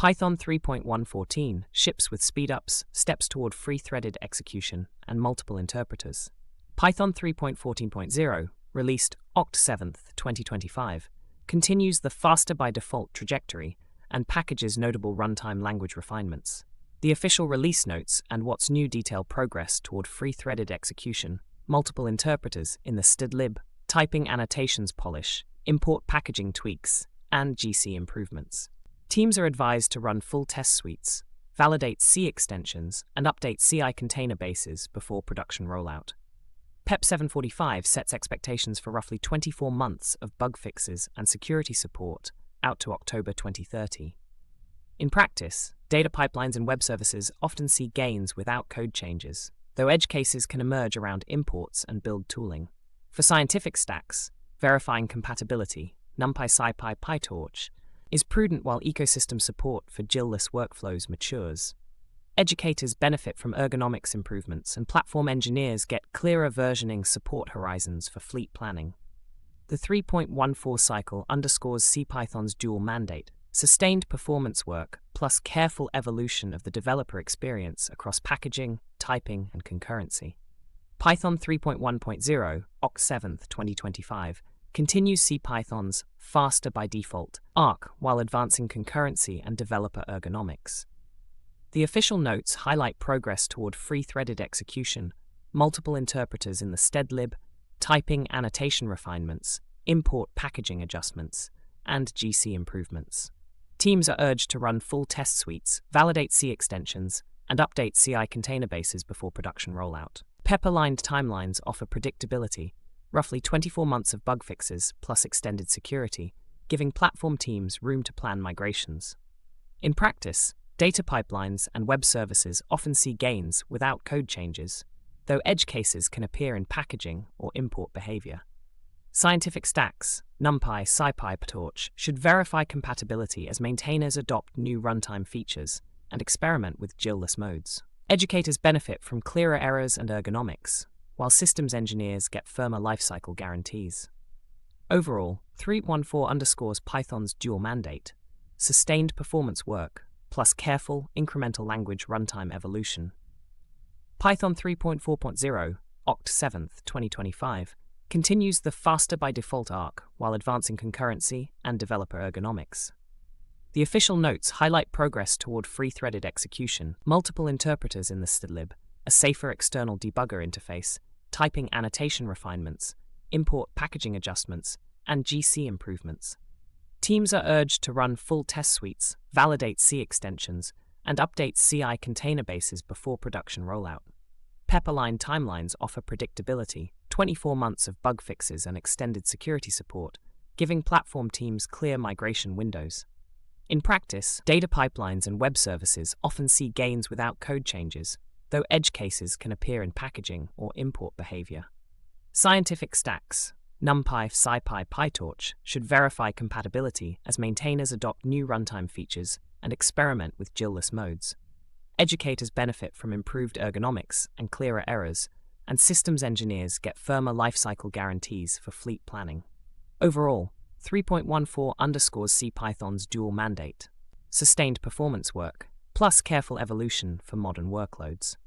Python 3.114 ships with speedups, steps toward free-threaded execution, and multiple interpreters. Python 3.14.0, released Oct 7, 2025, continues the faster-by-default trajectory and packages notable runtime language refinements. The official release notes and what's new detail progress toward free-threaded execution, multiple interpreters in the stdlib, typing annotations polish, import packaging tweaks, and GC improvements. Teams are advised to run full test suites, validate C extensions, and update CI container bases before production rollout. PEP 745 sets expectations for roughly 24 months of bug fixes and security support out to October 2030. In practice, data pipelines and web services often see gains without code changes, though edge cases can emerge around imports and build tooling. For scientific stacks, verifying compatibility, NumPy, SciPy, PyTorch, is prudent while ecosystem support for GIL-less workflows matures. Educators benefit from ergonomics improvements, and platform engineers get clearer versioning support horizons for fleet planning. The 3.14 cycle underscores CPython's dual mandate: sustained performance work plus careful evolution of the developer experience across packaging, typing, and concurrency. Python 3.1.0, Oct 7, 2025, continues CPython's faster-by-default arc while advancing concurrency and developer ergonomics. The official notes highlight progress toward free-threaded execution, multiple interpreters in the stdlib, typing annotation refinements, import packaging adjustments, and GC improvements. Teams are urged to run full test suites, validate C extensions, and update CI container bases before production rollout. PEP-aligned timelines offer predictability, roughly 24 months of bug fixes plus extended security, giving platform teams room to plan migrations. In practice, data pipelines and web services often see gains without code changes, though edge cases can appear in packaging or import behavior. Scientific stacks, NumPy, SciPy, PyTorch, should verify compatibility as maintainers adopt new runtime features and experiment with GIL-less modes. Educators benefit from clearer errors and ergonomics, while systems engineers get firmer lifecycle guarantees. Overall, 3.14 underscores Python's dual mandate: sustained performance work plus careful, incremental language runtime evolution. Python 3.4.0, Oct 7, 2025, continues the faster-by-default arc while advancing concurrency and developer ergonomics. The official notes highlight progress toward free-threaded execution, multiple interpreters in the stdlib, a safer external debugger interface, typing annotation refinements, import packaging adjustments, and GC improvements. Teams are urged to run full test suites, validate C extensions, and update CI container bases before production rollout. PEP-aligned timelines offer predictability, 24 months of bug fixes and extended security support, giving platform teams clear migration windows. In practice, data pipelines and web services often see gains without code changes, though edge cases can appear in packaging or import behavior. Scientific stacks, NumPy, SciPy, PyTorch, should verify compatibility as maintainers adopt new runtime features and experiment with GIL-less modes. Educators benefit from improved ergonomics and clearer errors, and systems engineers get firmer lifecycle guarantees for fleet planning. Overall, 3.14 underscores CPython's dual mandate: sustained performance work plus careful evolution for modern workloads.